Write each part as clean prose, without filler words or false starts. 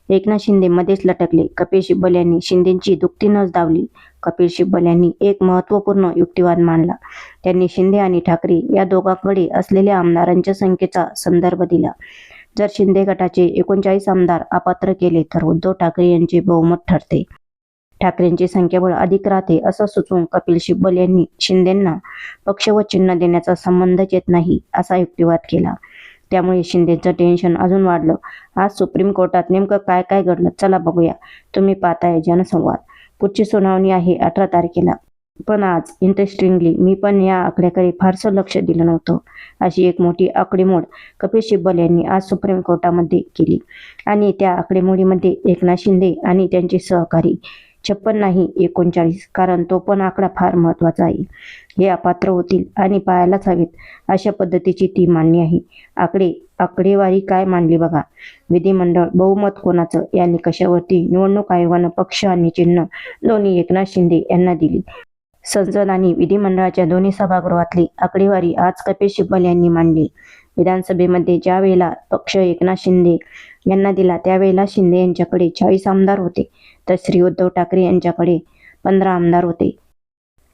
एकनाथ शिंदे मध्येच लटकले. कपिल सिब्बल यांनी शिंदेंची दुखती नस दावली. कपिल सिब्बल यांनी एक महत्त्वपूर्ण युक्तिवाद मांडला. त्यांनी शिंदे आणि ठाकरे या दोघांकडे असलेल्या आमदारांच्या संख्येचा संदर्भ दिला. जर शिंदे गटाचे 39 आमदार अपात्र केले तर उद्धव ठाकरे यांचे बहुमत ठरते. ठाकरेंचे संख्याबळ अधिक राहते असं सुचवून कपिल सिब्बल यांनी शिंदेंना पक्ष व चिन्ह देण्याचा संबंधच येत नाही असा युक्तिवाद केला. त्यामुळे शिंदेचं टेन्शन अजून वाढलं. आज सुप्रीम कोर्टात नेमकं काय काय घडलं चला बघूया. तुम्ही पाहताय जनसंवाद. पुढची सुनावणी आहे 18 तारखेला. पण आज इंटरेस्टिंगली मी पण या आकड्याकडे फारसं लक्ष दिलं नव्हतं. अशी एक मोठी आकडेमोड कपिल सिब्बल यांनी आज सुप्रीम कोर्टामध्ये केली आणि त्या आकडेमोडीमध्ये एकनाथ शिंदे आणि त्यांचे सहकारी 56 नाही 39, कारण तो पण आकडा फार महत्त्वाचा आहे. हे अपात्र होतील आणि पाहायलाच हवेत अशा पद्धतीची ती मांडणी आहे. आकडेवारी काय मांडली बघा. विधिमंडळ बहुमत कोणाचं या निकषावरती निवडणूक आयोगानं पक्ष आणि चिन्ह दोन्ही एकनाथ शिंदे यांना दिली. संसद आणि विधिमंडळाच्या दोन्ही सभागृहातली आकडेवारी आज कपिल सिब्बल यांनी मांडली. विधानसभेमध्ये ज्या वेळेला पक्ष एकनाथ शिंदे यांना दिला त्यावेळेला शिंदे यांच्याकडे 40 आमदार होते तर श्री उद्धव ठाकरे यांच्याकडे 15 आमदार होते.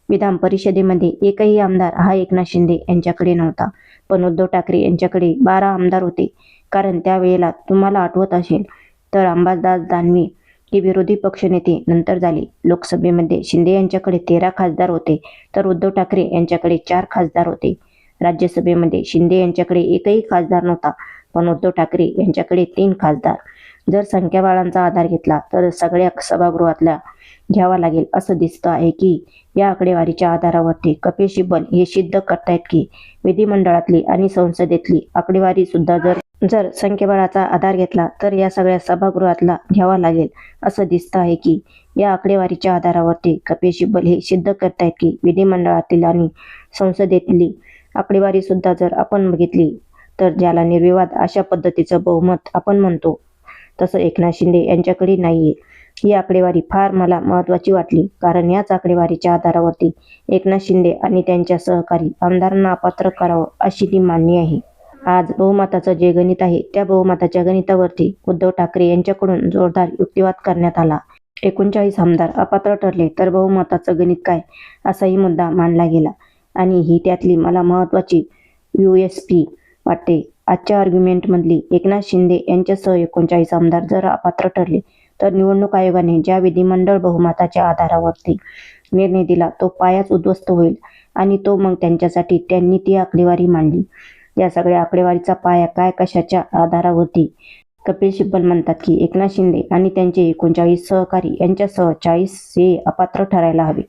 विधान परिषदेमध्ये एकही आमदार हा एकनाथ शिंदे यांच्याकडे नव्हता, पण उद्धव ठाकरे यांच्याकडे 12 आमदार होते. कारण त्यावेळेला तुम्हाला आठवत असेल तर अंबादास दानवे हे विरोधी पक्षनेते नंतर झाले. लोकसभेमध्ये शिंदे यांच्याकडे 13 खासदार होते तर उद्धव ठाकरे यांच्याकडे 4 खासदार होते. राज्यसभेमध्ये शिंदे यांच्याकडे एकही खासदार नव्हता, पण उद्धव ठाकरे यांच्याकडे 3 खासदार. जर संख्याबळांचा आधार घेतला तर सगळ्या सभागृहातला घ्यावा लागेल असं दिसतं आहे की या आकडेवारीच्या आधारावरती कपिल सिब्बल हे सिद्ध करतायत की विधिमंडळातली आणि संसदेतली आकडेवारी सुद्धा जर संख्याबळाचा आधार घेतला तर या सगळ्या सभागृहातला घ्यावा लागेल असं दिसतं आहे की या आकडेवारीच्या आधारावरती कपिल सिब्बल हे सिद्ध करतायत की विधिमंडळातील आणि संसदेतली आकडेवारी सुद्धा जर आपण बघितली तर ज्याला निर्विवाद अशा पद्धतीचं बहुमत आपण म्हणतो तसं एकनाथ शिंदे यांच्याकडे नाहीये. ही आकडेवारी फार मला महत्त्वाची वाटली, कारण याच आकडेवारीच्या आधारावरती एकनाथ शिंदे आणि त्यांच्या सहकारी आमदारांना अपात्र करावं अशी ती मांडणी आहे. आज बहुमताचं जे गणित आहे त्या बहुमताच्या गणितावरती उद्धव ठाकरे यांच्याकडून जोरदार युक्तिवाद करण्यात आला. 39 आमदार अपात्र ठरले तर बहुमताचं गणित काय असाही मुद्दा मांडला गेला आणि ही त्यातली मला महत्त्वाची USP वाटते. आजच्या आर्ग्युमेंटमधली एकनाथ शिंदे यांच्यासह 39 आमदार जर अपात्र ठरले तर निवडणूक आयोगाने ज्या विधिमंडळ बहुमताच्या आधारावरती निर्णय दिला तो पायाच उद्ध्वस्त होईल आणि तो मग त्यांच्यासाठी त्यांनी ती आकडेवारी मांडली. या सगळ्या आकडेवारीचा पाया काय कशाच्या आधारावरती कपिल सिब्बल म्हणतात की एकनाथ शिंदे आणि त्यांचे 39 सहकारी यांच्यासह 40 हे अपात्र ठरायला हवे.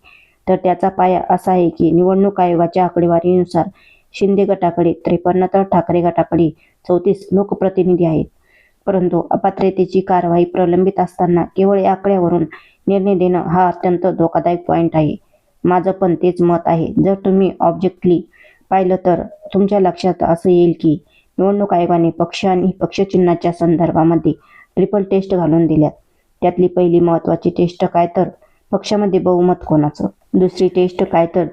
तर त्याचा पाया असा आहे की निवडणूक आयोगाच्या आकडेवारीनुसार शिंदे गटाकडे 53 तर ठाकरे गटाकडे 34 लोकप्रतिनिधी आहेत. परंतु अपात्रतेची कारवाई प्रलंबित असताना केवळ या आकड्यावरून निर्णय देणं हा अत्यंत धोकादायक पॉईंट आहे. माझं पण तेच मत आहे. जर तुम्ही ऑब्जेक्टली पाहिलं तर तुमच्या लक्षात असं येईल की निवडणूक आयोगाने पक्ष आणि पक्षचिन्हाच्या संदर्भामध्ये ट्रिपल टेस्ट घालून दिल्यात. त्यातली पहिली महत्त्वाची टेस्ट काय तर पक्षामध्ये बहुमत कोणाचं, दुसरी टेस्ट काय तर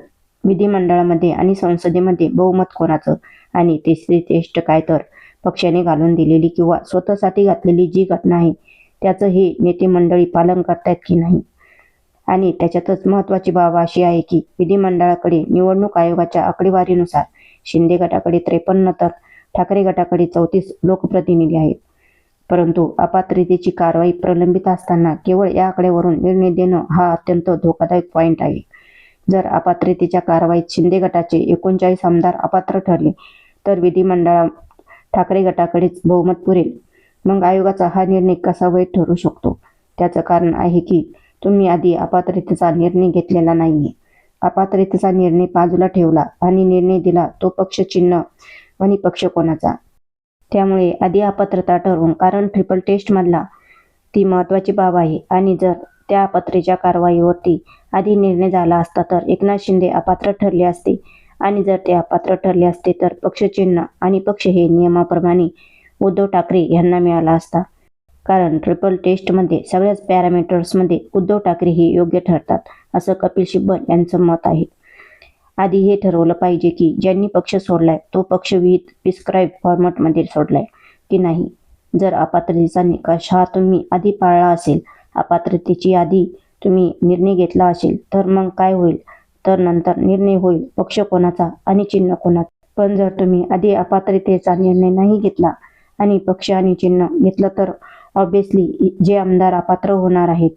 विधिमंडळामध्ये आणि संसदेमध्ये बहुमत कोणाचं, आणि तिसरी टेस्ट काय तर पक्षाने घालून दिलेली किंवा स्वतःसाठी घातलेली जी घटना आहे त्याचं हे नेते मंडळी पालन करतायत की नाही. आणि त्याच्यातच महत्त्वाची बाब अशी आहे की विधिमंडळाकडे निवडणूक आयोगाच्या आकडेवारीनुसार शिंदे गटाकडे 53 तर ठाकरे गटाकडे 34 लोकप्रतिनिधी आहेत. परंतु अपात्रतेची कारवाई प्रलंबित असताना केवळ या आकड्यावरून निर्णय देणं हा अत्यंत धोकादायक पॉईंट आहे. जर अपात्रतेच्या कारवाईत शिंदे गटाचे 39 आमदार अपात्र ठरले तर विधिमंडळात ठाकरे गटाकडेच बहुमत पुरेल. मग आयोगाचा हा निर्णय कसा वैध ठरू शकतो? त्याचं कारण आहे की तुम्ही आधी अपात्रतेचा निर्णय घेतलेला नाहीये. अपात्रतेचा निर्णय बाजूला ठेवला आणि निर्णय दिला तो पक्ष चिन्ह आणि पक्ष कोणाचा. त्यामुळे आधी अपात्रता ठरवून, कारण ट्रिपल टेस्टमधला ती महत्त्वाची बाब आहे. आणि जर त्या अपात्रतेच्या कारवाईवरती आधी निर्णय झाला असता तर एकनाथ शिंदे अपात्र ठरले असते, आणि जर ते अपात्र ठरले असते तर पक्षचिन्ह आणि पक्ष हे नियमाप्रमाणे उद्धव ठाकरे यांना मिळाला असता. कारण ट्रिपल टेस्टमध्ये सगळ्याच पॅरामीटर्समध्ये उद्धव ठाकरे हे योग्य ठरतात असं कपिल सिब्बल यांचं मत आहे. आधी हे ठरवलं पाहिजे की ज्यांनी पक्ष सोडलाय तो पक्ष विहित प्रिस्क्राईब फॉर्मॅटमध्ये सोडलाय की नाही. जर अपात्रतेचा निकष हा तुम्ही आधी पाळला असेल, अपात्रतेची आधी तुम्ही निर्णय घेतला असेल, तर मग काय होईल? तर नंतर निर्णय होईल पक्ष कोणाचा आणि चिन्ह कोणाचं. पण जर तुम्ही आधी अपात्रतेचा निर्णय नाही घेतला आणि पक्ष आणि चिन्ह घेतलं, तर ऑब्व्हियसली जे आमदार अपात्र होणार आहेत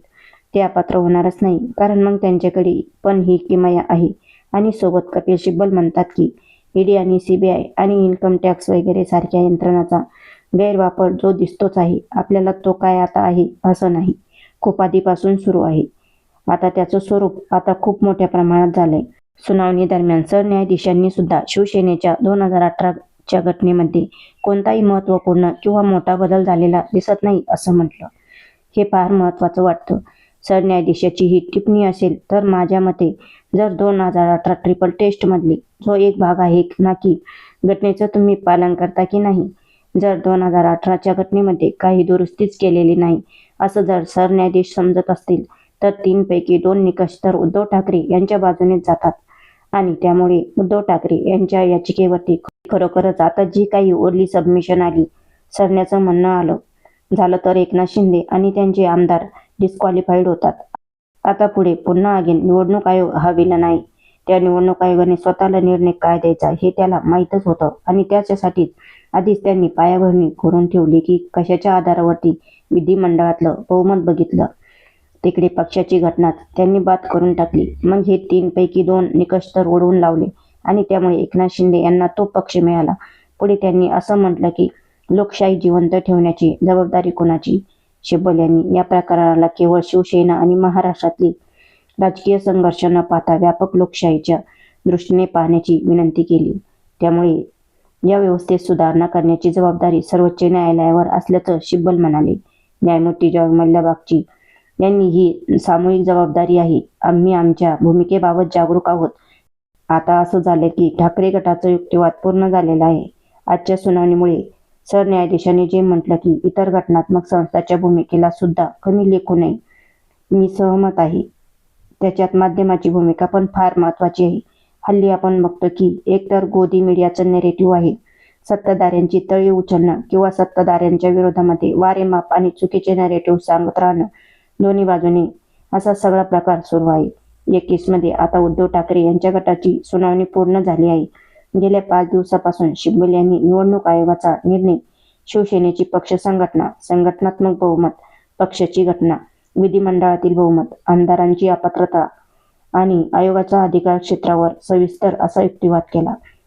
ते अपात्र होणारच नाही, कारण मग त्यांच्याकडे पण ही किमया आहे. आणि सोबत कपिल सिब्बल म्हणतात की ईडी आणि सीबीआय आणि इन्कम टॅक्स वगैरे सारख्या यंत्रणांचा गैरवापर जो दिसतोच आहे आपल्याला, तो काय आता आहे असं नाही, खूप आधीपासून सुरू आहे. आता त्याचं स्वरूप आता खूप मोठ्या प्रमाणात झालंय. सुनावणी दरम्यान सरन्यायाधीशांनी सुद्धा शिवसेनेच्या 2018च्या घटनेमध्ये कोणताही महत्त्वपूर्ण किंवा मोठा बदल झालेला दिसत नाही असं म्हटलं. हे फार महत्त्वाचं वाटतं. सरन्यायाधीशाची ही टिप्पणी असेल तर माझ्या मते जर 2018 ट्रिपल टेस्टमधली जो एक भाग आहे ना की घटनेचं तुम्ही पालन करता की नाही, जर 2018च्या घटनेमध्ये काही दुरुस्तीच केलेली नाही असं जर सरन्यायाधीश समजत असतील, तर 3 पैकी 2 निकष तर उद्धव ठाकरे यांच्या बाजूनेच जातात. आणि त्यामुळे उद्धव ठाकरे यांच्या याचिकेवरती खरोखरच आता जी काही ओरली सबमिशन आली, सरण्याचं म्हणणं झालं तर एकनाथ शिंदे आणि त्यांचे आमदार डिस्क्वालिफाईड होतात. आता पुढे पुन्हा अगेन निवडणूक आयोग हा विलन आहे. त्या निवडणूक आयोगाने स्वतःला निर्णय काय द्यायचा हे त्याला माहीतच होतं आणि त्याच्यासाठीच आधीच त्यांनी पायाभरणी करून ठेवली की कशाच्या आधारावरती विधिमंडळातलं बहुमत बघितलं, तिकडे पक्षाची घटनाच त्यांनी बाद करून टाकली. मग हे 3 पैकी 2 निकष तर ओढवून लावले आणि त्यामुळे एकनाथ शिंदे यांना तो पक्ष मिळाला. पुढे त्यांनी असं म्हटलं की लोकशाही जिवंत ठेवण्याची जबाबदारी कोणाची? सिब्बल यांनी या प्रकरणाला केवळ शिवसेना आणि महाराष्ट्रातली राजकीय संघर्ष न पाहता व्यापक लोकशाहीच्या दृष्टीने पाहण्याची विनंती केली. त्यामुळे या व्यवस्थेत सुधारणा करण्याची जबाबदारी सर्वोच्च न्यायालयावर असल्याचं सिब्बल म्हणाले. न्यायमूर्ती जॉय मल्ल्या यांनी ही सामूहिक जबाबदारी आहे. आम्ही आमच्या भूमिकेबाबत जागरूक आहोत. आता असं झालं की ठाकरे गटाचा युक्तिवाद पूर्ण झालेला आहे. आजच्या सुनावणीमुळे सरन्यायाधीशांनी जे म्हटलं की इतर घटनात्मक संस्थांच्या भूमिकेला सुद्धा कमी लेखू नये, मी सहमत आहे. त्याच्यात माध्यमाची भूमिका पण फार महत्त्वाची आहे. हल्ली आपण बघतो की एकतर गोदी मीडियाचं नेरेटिव्ह आहे, सत्ताधाऱ्यांची तळी उचलणं किंवा सत्ताधाऱ्यांच्या विरोधामध्ये वारेमाप आणि चुकीचे नेरेटिव्ह सांगत राहणं, दोन्ही बाजूने असा सगळा प्रकार सुरू आहे. या केसमध्ये आता उद्धव ठाकरे यांच्या गटाची सुनावणी पूर्ण झाली आहे. गेल्या 5 दिवसापासून सिब्बल यांनी निवडणूक आयोगाचा निर्णय, शिवसेनेची पक्ष संघटना, संघटनात्मक बहुमत, पक्षाची घटना, विधिमंडळातील बहुमत, आमदारांची अपात्रता आणि आयोगाच्या अधिकार क्षेत्रावर सविस्तर असा युक्तिवाद केला.